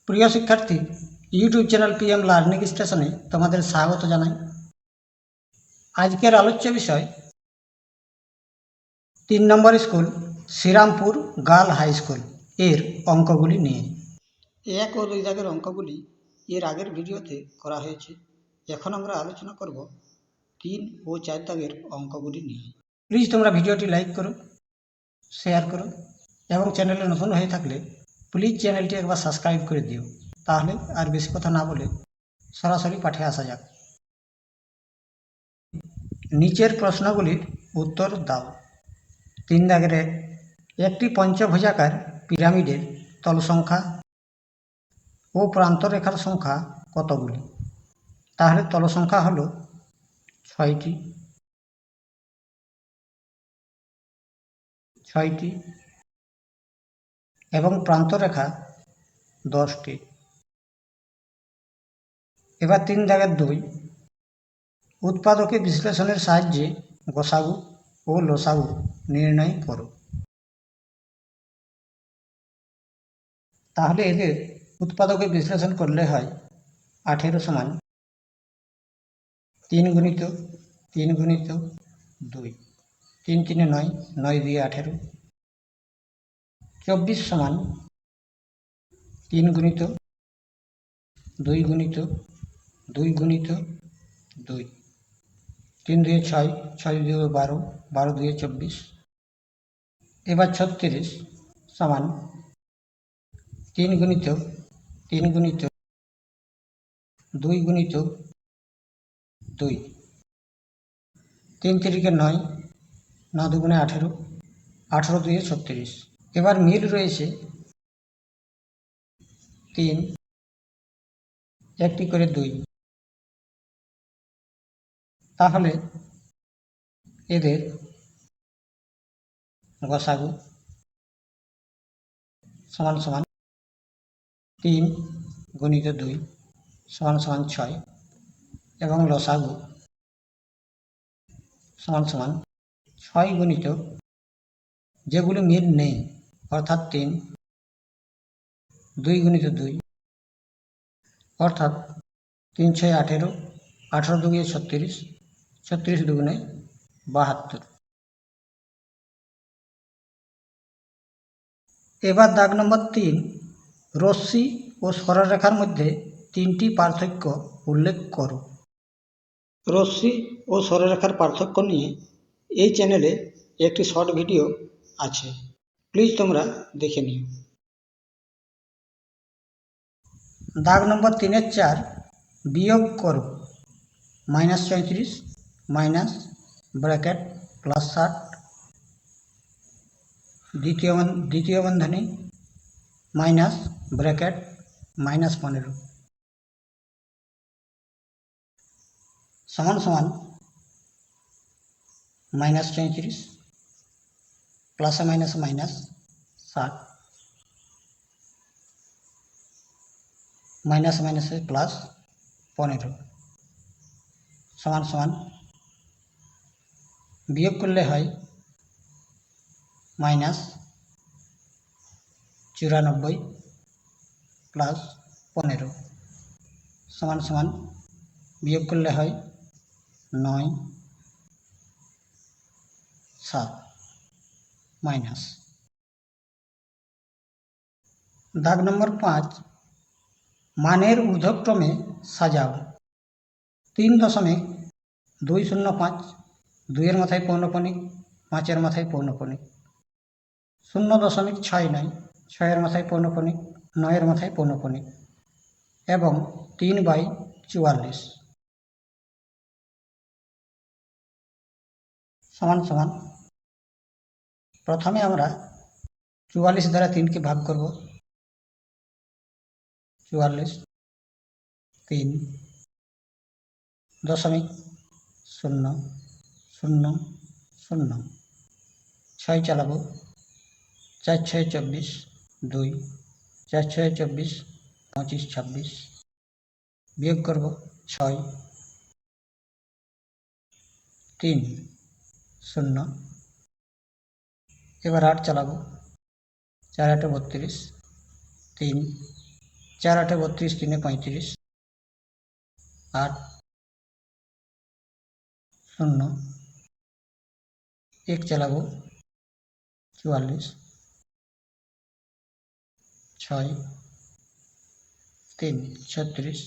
প্রিয় শিক্ষার্থী, YouTube channel PM learning স্টেশনে তোমাদের স্বাগত জানাই। আজকের আলোচ্য বিষয় 3 নম্বর school Serampore girl high school এর অঙ্কগুলি নিয়ে। 1 ও 2 দাগের অঙ্কগুলি এর আগের ভিডিওতে করা হয়েছে। এখন আমরা আলোচনা করব 3 ও 4 দাগের অঙ্কগুলি নিয়ে। প্লিজ তোমরা ভিডিওটি লাইক করো, শেয়ার করো এবং চ্যানেলে নতুন হয়ে থাকলে প্লিজ চ্যানেলটি একবার সাবস্ক্রাইব করে দিও। তাহলে আর বেশি কথা না বলে সরাসরি পাঠে আসা যাক। নিচের প্রশ্নগুলির উত্তর দাও। 3 দাগের একটি পঞ্চভুজাকার পিরামিডের তল সংখ্যা ও প্রান্তরেখার সংখ্যা কতগুলি? তাহলে তল সংখ্যা হলো 6টি এবং প্রান্তরেখা 10টি। এবার 3 দাগের 2, উৎপাদকে বিশ্লেষণের সাহায্যে গসাগু ও লসাগু নির্ণয় করো। তাহলে এদের উৎপাদকে বিশ্লেষণ করলে হয় 18 সমান 3 গুণিত 3 গুণিত 2, 3 3 9, 9 2 18, 24 সমান 3 গুণিত 2 গুণিত 2 গুণিত 2, 3 2 6, 6 2 12, 12 2 24। এবার 36 সমান 3 গুণিত 3 গুণিত 2 গুণিত 2, 3 3 9, 9 2 18, 18 2 36। এবার মিল রয়েছে 3, একটি করে 2। তাহলে এদের গসাগু সমান সমান 3 গুণিত 2 সমান সমান 6 এবং লসাগু সমান সমান 6 গুণিত, যেগুলো মিল নেই অর্থাৎ 3, 2 গুণিত 2 অর্থাৎ 3 6 18, 18 2 36, 36 2 72। এবার দাগ নম্বর 3, রশ্মি ও সরলরেখার মধ্যে 3টি পার্থক্য উল্লেখ করো। রশ্মি ও সরলরেখার পার্থক্য নিয়ে এই চ্যানেলে একটি শর্ট ভিডিও আছে, প্লিজ তোমরা দেখে নিও। দাগ নম্বর 3 4, বিয়োগ করো -34 মাইনাস ব্র্যাকেট +60 দ্বিতীয় বন্ধনী মাইনাস ব্র্যাকেট -15 সমান সমান -34 প্লাসে মাইনাসে -60 মাইনাসে মাইনাসে +15 সমান সমান বিয়োগ করলে হয় -94 +15 সমান সমান বিয়োগ করলে হয় 9 7 মাইনাস। দাগ নম্বর 5, মানের ঊর্ধ্বক্রমে সাজাও। 3.205, 2-এর মাথায় পৌনঃপুনিক, 5-এর মাথায় পৌনঃপুনিক, 0.69, 6-এর মাথায় পৌনঃপুনিক, 9-এর মাথায় পৌনঃপুনিক এবং 3/44 সমান সমান। প্রথমে আমরা 44 দ্বারা 3কে ভাগ করব। 44 3 দশমিক 0 0 0, 6 চালাবো, 4 6 24, 2, 4 6 24, 25 26, বিয়োগ করব 6 3 0। এবার 8 চালাবো, 4 8 32, 3 4 8 32, 3 35, 8 0 1 চালাবো 44, 6 3 36,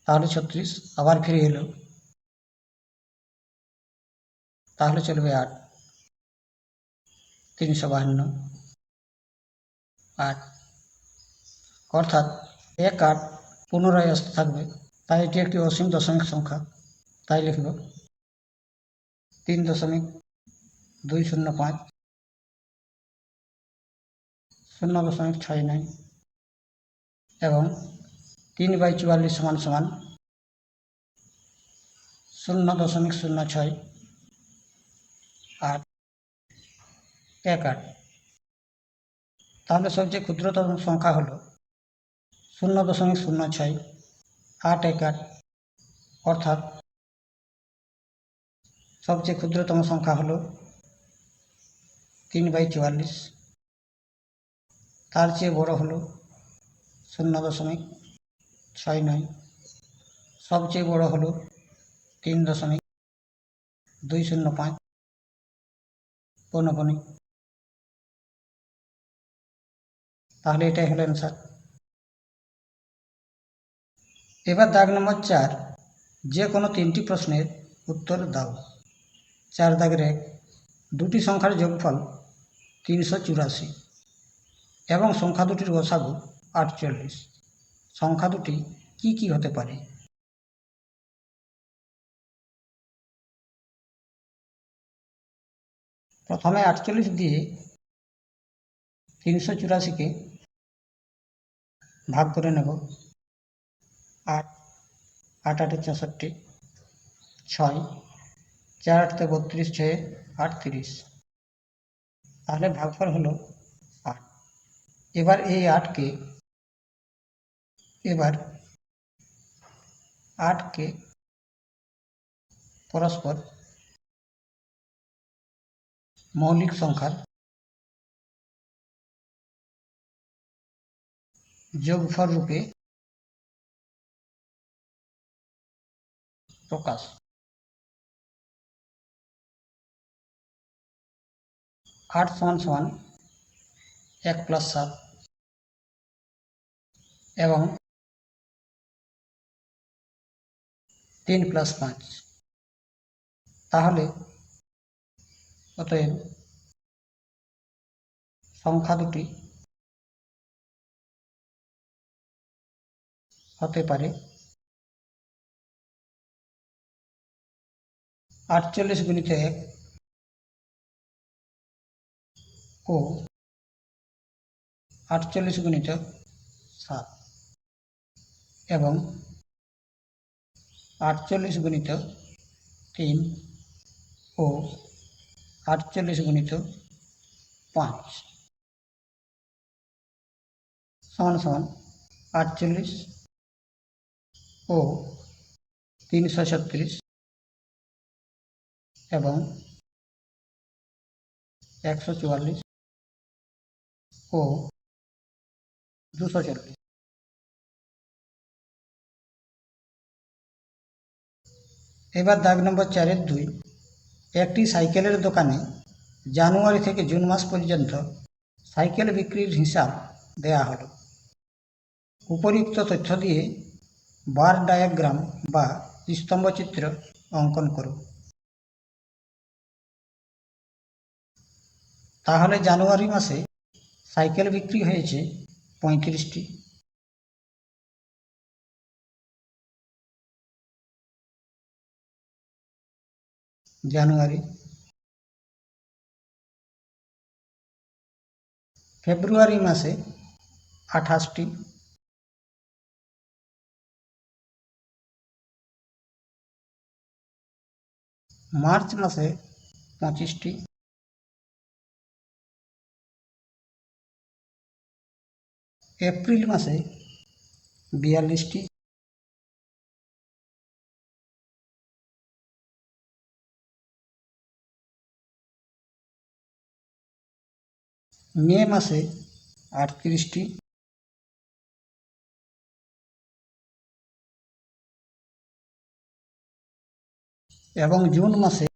তাহলে 36 আবার ফিরে এলো, তাহলে চলবে 8 352, 8, অর্থাৎ 1 8 পুনরায় আসতে থাকবে, তাই এটি একটি অসীম দশমিক সংখ্যা, তাই লিখব 3.205 0.69 এবং 3/44 সমান সমান 0.06 8 1 8। তাহলে সবচেয়ে ক্ষুদ্রতম সংখ্যা হল 0.06 8 1 8, অর্থাৎ সবচেয়ে ক্ষুদ্রতম সংখ্যা হল 3/44, তার চেয়ে বড় হল 0.69, সবচেয়ে বড় হল 3.205 পৌনঃপুনিক। তাহলে এটাই হলো অ্যান্সার। এবার দাগ নম্বর 4, যে কোনো 3টি প্রশ্নের উত্তর দাও। 4 দাগের 1, দুটি সংখ্যার যোগফল 384 এবং সংখ্যা দুটির গসাগু 48, সংখ্যা দুটি কি কি হতে পারে? প্রথমে 48 দিয়ে 384কে ভাগ করে নেব। 8 8 8 64, 6 4 8 32, 6 8 30, তাহলে ভাগফল হলো 8। এবার এই 8কে পরস্পর মৌলিক সংখ্যার যোগফল রূপে প্রকাশ। 8 সমান সমান 1 + 7 এবং 3 + 5, তাহলে অতএব সংখ্যা দুটি হতে পারে 48 × 1 ও 48 × 7 এবং 48 × 3 ও 48 × 5 সমান সমান 48 ও 336 এবং 144 ও 240। এবার দাগ নম্বর 4-এর 2, একটি সাইকেলের দোকানে জানুয়ারি থেকে জুন মাস পর্যন্ত সাইকেল বিক্রির হিসাব দেয়া হলো। উপরিউক্ত তথ্য দিয়ে বার ডায়াগ্রাম বা স্তম্ভচিত্র অঙ্কন করো। তাহলে জানুয়ারি মাসে সাইকেল বিক্রি হয়েছে 35টি, জানুয়ারি। ফেব্রুয়ারি মাসে 28টি, মার্চ মাসে 25টি, এপ্রিল মাসে 42টি, মে মাসে 38টি, এবং জুন মাসে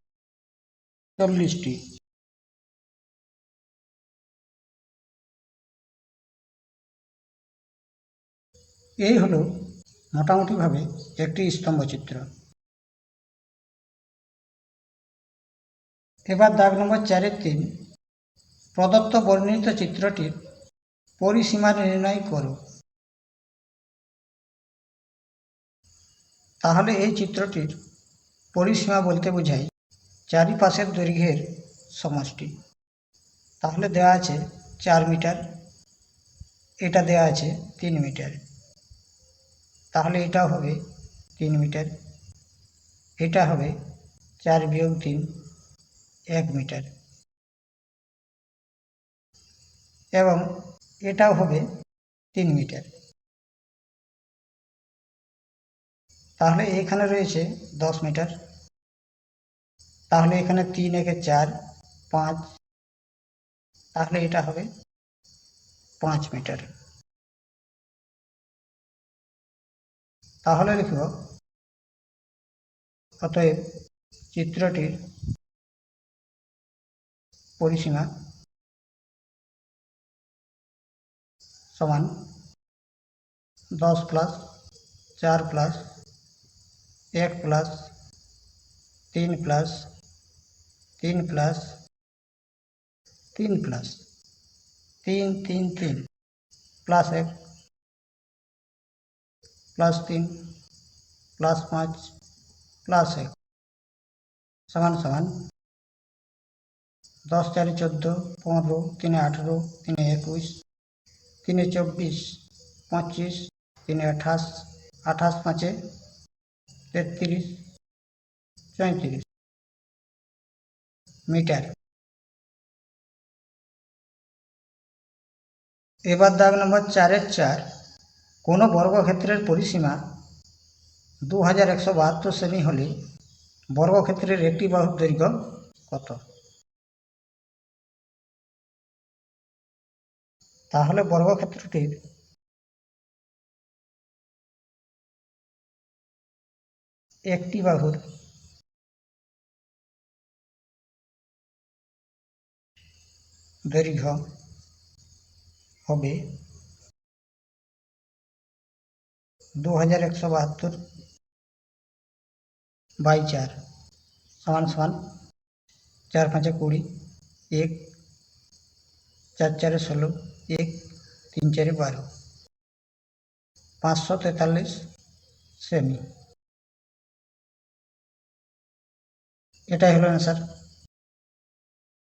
40টি। এই হলো মোটামুটিভাবে একটি স্তম্ভচিত্র। এবার দাগ নম্বর 4-3, প্রদত্ত বর্ণিত চিত্রটির পরিসীমা নির্ণয় করো। তাহলে এই চিত্রটির পরিসীমা বলতে বোঝায় চারিপাশের দৈর্ঘ্যের সমষ্টি। তাহলে দেওয়া আছে 4 মিটার, এটা দেওয়া আছে 3 মিটার, তাহলে এটাও হবে 3 মিটার, এটা হবে 4 বিয়োগ 3, 1 মিটার, এবং এটাও হবে 3 মিটার। তাহলে এখানে রয়েছে 10 মিটার, তাহলে এখানে 3 একে 4, 5, তাহলে এটা হবে 5 মিটার। তাহলে লিখব অতএব চিত্রটির পরিসীমা সমান 10 plus 4 plus 1 plus 3 plus 3 plus 3 plus 3 3 3 plus 1 plus 3 plus 5 plus 1 সমান সমান 10 4 14, 15, 3 18, 3 21, 3 24, 25, 3 28, 28 5 33, 34 মিটার। এবার দাগ নম্বর 4-4, কোনো বর্গক্ষেত্রের পরিসীমা 2172 সেমি হলে বর্গক্ষেত্রের একটি বাহুর দৈর্ঘ্য কত? তাহলে বর্গক্ষেত্রটির একটি বাহুর দৈর্ঘ্য হবে 2172 বাই 4 সমান সমান 4 5 20, 1 4 4 16, 1 3 4 12, 543 সেমি। এটাই হলো অ্যান্সার।